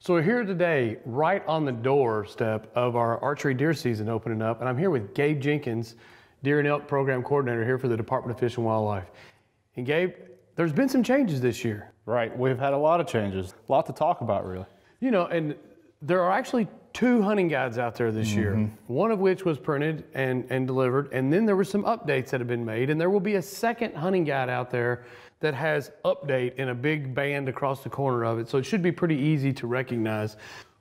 So we're here today, right on the doorstep of our archery deer season opening up, and I'm here with Gabe Jenkins, Deer and Elk Program Coordinator here for the Department of Fish and Wildlife. And Gabe, there's been some changes this year. Right, we've had a lot of changes, a lot to talk about really. You know, and there are actually 2 hunting guides out there this year, one of which was printed and delivered, and then there were some updates that have been made, and there will be a second hunting guide out there that has update in a big band across the corner of it, so it should be pretty easy to recognize.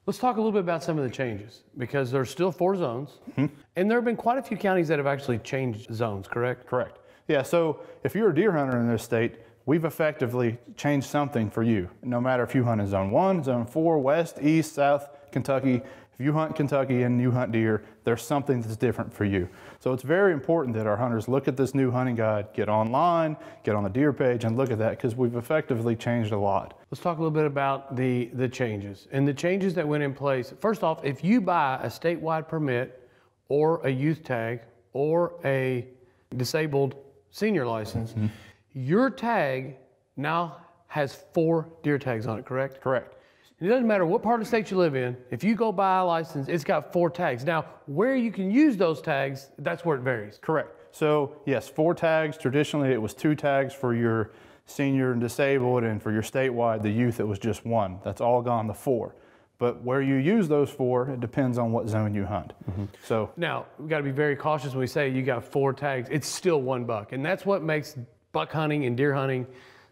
Let's talk a little bit about some of the changes, because there's still 4 zones, and there have been quite a few counties that have actually changed zones, correct? Correct. Yeah, so if you're a deer hunter in this state, we've effectively changed something for you, no matter if you hunt in Zone 1, Zone 4, West, East, South, Kentucky. If you hunt Kentucky and you hunt deer, there's something that's different for you. So it's very important that our hunters look at this new hunting guide, get online, get on the deer page and look at that, because we've effectively changed a lot. Let's talk a little bit about the changes and the changes that went in place. First off, if you buy a statewide permit or a youth tag or a disabled senior license, your tag now has 4 deer tags on it, correct? Correct. It doesn't matter what part of the state you live in. If you go buy a license, it's got 4 tags. Now, where you can use those tags, that's where it varies. Correct. So yes, 4 tags. Traditionally, it was 2 tags for your senior and disabled, and for your statewide, the youth, it was just 1. That's all gone to 4. But where you use those 4, it depends on what zone you hunt. So now, we've got to be very cautious when we say you got 4 tags. It's still 1 buck, and that's what makes buck hunting and deer hunting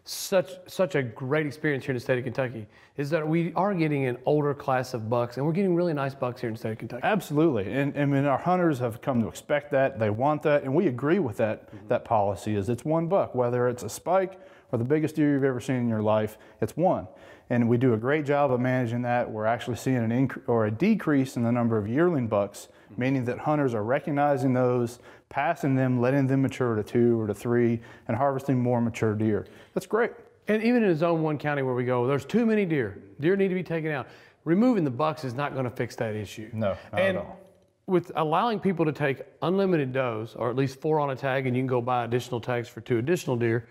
such a great experience here in the state of Kentucky, is that we are getting an older class of bucks, and we're getting really nice bucks here in the state of Kentucky. Absolutely, and I mean, our hunters have come to expect that. They want that, and we agree with that. That policy is it's 1 buck, whether it's a spike or the biggest deer you've ever seen in your life, it's 1. And we do a great job of managing that. We're actually seeing an increase or a decrease in the number of yearling bucks, meaning that hunters are recognizing those, passing them, letting them mature to 2 or to 3, and harvesting more mature deer. That's great. And even in Zone 1 county where we go, there's too many deer. Deer need to be taken out. Removing the bucks is not going to fix that issue. No, not at all. With allowing people to take unlimited does, or at least 4 on a tag, and you can go buy additional tags for 2 additional deer,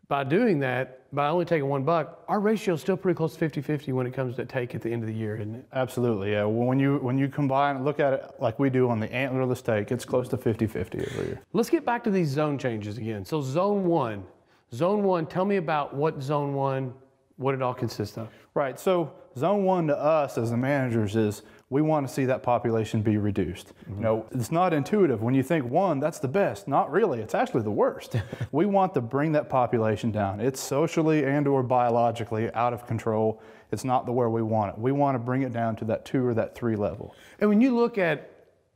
by doing that, by only taking 1 buck, our ratio is still pretty close to 50-50 when it comes to take at the end of the year, isn't it? Absolutely, yeah. When you combine and look at it like we do on the antlerless take, it's close to 50-50 every year. Let's get back to these zone changes again. So Zone 1, tell me about what Zone 1, what it all consists of. Right, so Zone 1 to us as the managers is we want to see that population be reduced. You know, it's not intuitive. When you think 1, that's the best. Not really, it's actually the worst. We want to bring that population down. It's socially and or biologically out of control. It's not the where we want it. We want to bring it down to that 2 or that 3 level. And when you look at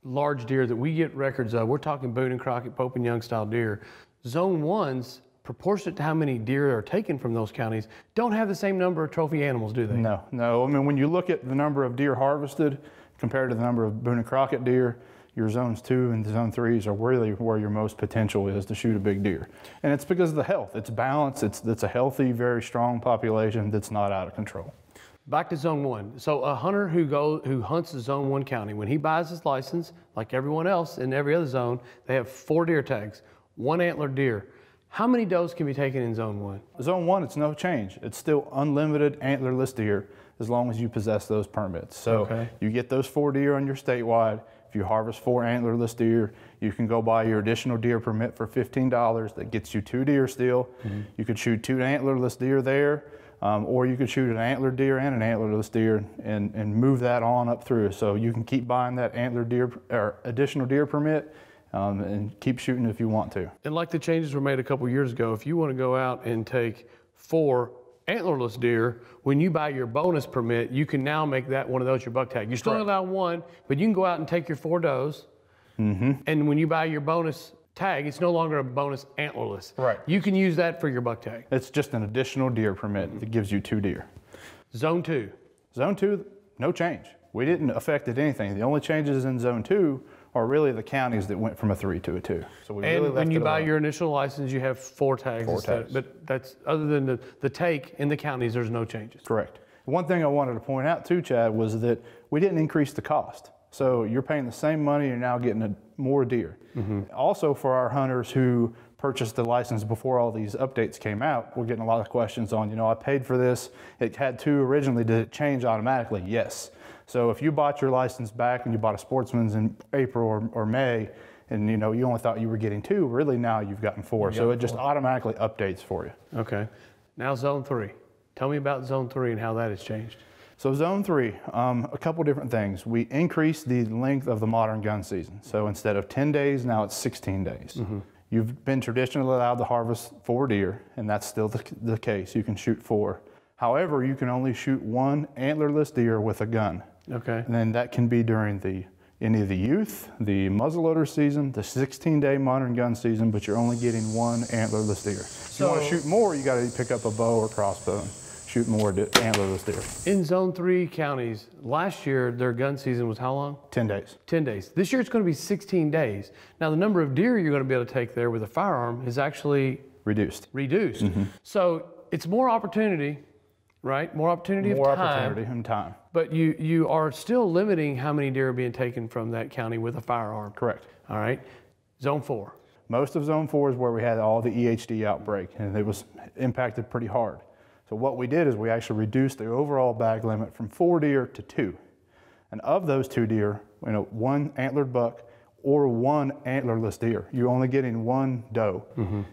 large deer that we get records of, we're talking Boone and Crockett, Pope and Young style deer, Zone 1's proportionate to how many deer are taken from those counties don't have the same number of trophy animals, do they? No. I mean, when you look at the number of deer harvested compared to the number of Boone and Crockett deer, your Zones 2 and Zone 3s are really where your most potential is to shoot a big deer. And it's because of the health. It's balance. It's a healthy, very strong population that's not out of control. Back to Zone 1. So a hunter who hunts the Zone 1 county, when he buys his license, like everyone else in every other zone, they have 4 deer tags, 1 antlered deer. How many does can be taken in Zone 1? Zone 1, it's no change. It's still unlimited antlerless deer as long as you possess those permits. So you get those 4 deer on your statewide. If you harvest 4 antlerless deer, you can go buy your additional deer permit for $15. That gets you 2 deer still. You could shoot 2 antlerless deer there, or you could shoot an antlered deer and an antlerless deer and move that on up through. So you can keep buying that antlered deer or additional deer permit and keep shooting if you want to. And like the changes were made a couple years ago, if you want to go out and take 4 antlerless deer, when you buy your bonus permit, you can now make that one of those your buck tag. You're still allowed 1, but you can go out and take your 4 does. And when you buy your bonus tag, it's no longer a bonus antlerless. Right. You can use that for your buck tag. It's just an additional deer permit that gives you 2 deer. Zone 2. Zone 2, no change. We didn't affect anything. The only changes in Zone 2 are really the counties that went from a 3 to a 2. So we really left it alone. And when you buy your initial license, you have 4 tags. 4 tags. But that's, other than the take in the counties, there's no changes. Correct. One thing I wanted to point out too, Chad, was that we didn't increase the cost. So you're paying the same money, you're now getting more deer. Also for our hunters who purchased the license before all these updates came out, we're getting a lot of questions on, I paid for this. It had 2 originally. Did it change automatically? Yes. So if you bought your license back and you bought a Sportsman's in April or May, and you only thought you were getting 2, really now you've gotten 4. So it just automatically updates for you. Okay. Now Zone 3. Tell me about Zone 3 and how that has changed. So Zone 3, a couple different things. We increased the length of the modern gun season. So instead of 10 days, now it's 16 days. You've been traditionally allowed to harvest 4 deer, and that's still the case. You can shoot 4. However, you can only shoot 1 antlerless deer with a gun. Okay. And then that can be during any of the youth, the muzzleloader season, the 16-day modern gun season, but you're only getting 1 antlerless deer. If you want to shoot more, you got to pick up a bow or crossbow and shoot more antlerless deer. In Zone 3 counties, last year their gun season was how long? 10 days. 10 days. This year it's going to be 16 days. Now the number of deer you're going to be able to take there with a firearm is actually reduced. So it's more opportunity, right? More opportunity and time. But you are still limiting how many deer are being taken from that county with a firearm. Correct. All right. Zone 4. Most of Zone 4 is where we had all the EHD outbreak, and it was impacted pretty hard. So what we did is we actually reduced the overall bag limit from 4 deer to 2. And of those 2 deer, 1 antlered buck or 1 antlerless deer. You're only getting 1 doe.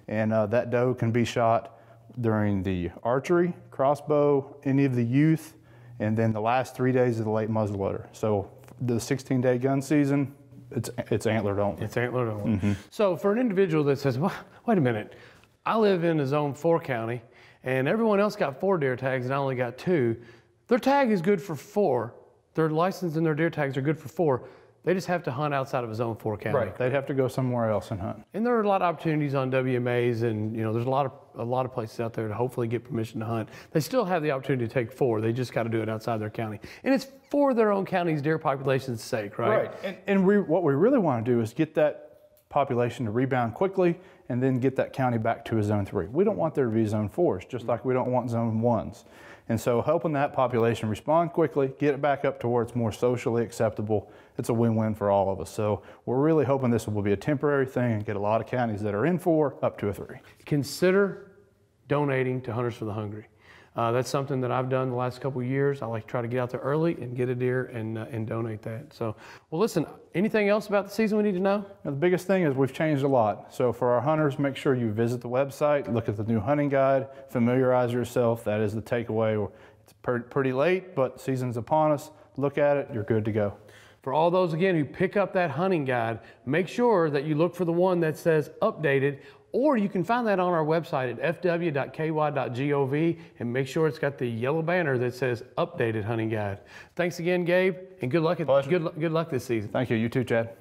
And that doe can be shot during the archery, crossbow, any of the youth, and then the last 3 days of the late muzzleloader. So the 16-day gun season, it's antlered only. It's antlered only. So for an individual that says, well, wait a minute, I live in a Zone 4 county, and everyone else got 4 deer tags and I only got 2. Their tag is good for 4. Their license and their deer tags are good for 4. They just have to hunt outside of a Zone 4 county. Right. They'd have to go somewhere else and hunt. And there are a lot of opportunities on WMAs, and there's a lot of places out there to hopefully get permission to hunt. They still have the opportunity to take 4. They just got to do it outside their county, and it's for their own county's deer population's sake, right? Right. And what we really want to do is get that population to rebound quickly, and then get that county back to a Zone 3. We don't want there to be Zone 4s, just like we don't want Zone 1s. And so helping that population respond quickly, get it back up to where it's more socially acceptable, it's a win-win for all of us. So we're really hoping this will be a temporary thing and get a lot of counties that are in 4 up to a 3. Consider donating to Hunters for the Hungry. That's something that I've done the last couple of years. I like to try to get out there early and get a deer and donate that. So, well, listen, anything else about the season we need to know? Now, the biggest thing is we've changed a lot. So for our hunters, make sure you visit the website, look at the new hunting guide, familiarize yourself. That is the takeaway. It's pretty late, but season's upon us. Look at it, you're good to go. For all those, again, who pick up that hunting guide, make sure that you look for the one that says updated, or you can find that on our website at fw.ky.gov, and make sure it's got the yellow banner that says updated hunting guide. Thanks again, Gabe, and good luck this season. Thank you. You too, Chad.